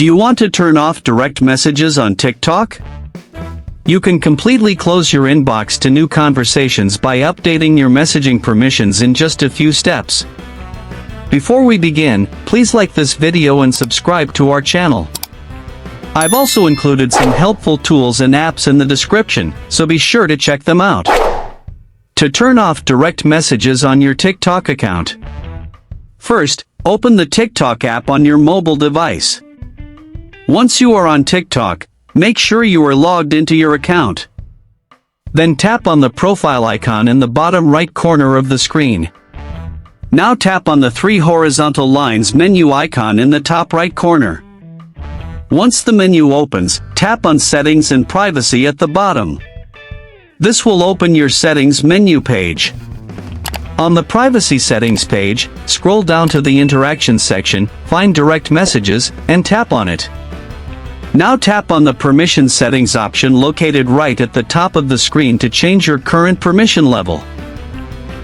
Do you want to turn off direct messages on TikTok? You can completely close your inbox to new conversations by updating your messaging permissions in just a few steps. Before we begin, please like this video and subscribe to our channel. I've also included some helpful tools and apps in the description, so be sure to check them out. To turn off direct messages on your TikTok account. First, open the TikTok app on your mobile device. Once you are on TikTok, make sure you are logged into your account. Then tap on the profile icon in the bottom right corner of the screen. Now tap on the three horizontal lines menu icon in the top right corner. Once the menu opens, tap on Settings and Privacy at the bottom. This will open your Settings menu page. On the Privacy Settings page, scroll down to the Interaction section, find Direct Messages, and tap on it. Now tap on the Permission Settings option located right at the top of the screen to change your current permission level.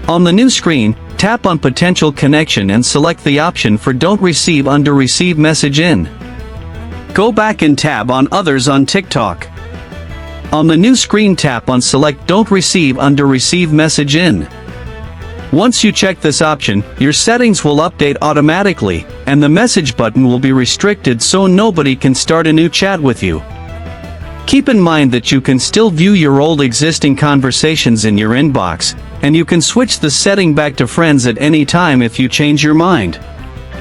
On the new screen, tap on Potential Connection and select the option for Don't Receive under Receive Message In. Go back and tab on Others on TikTok. On the new screen, tap on Select Don't Receive under Receive Message In. Once you check this option, your settings will update automatically, and the message button will be restricted so nobody can start a new chat with you. Keep in mind that you can still view your old existing conversations in your inbox, and you can switch the setting back to friends at any time if you change your mind.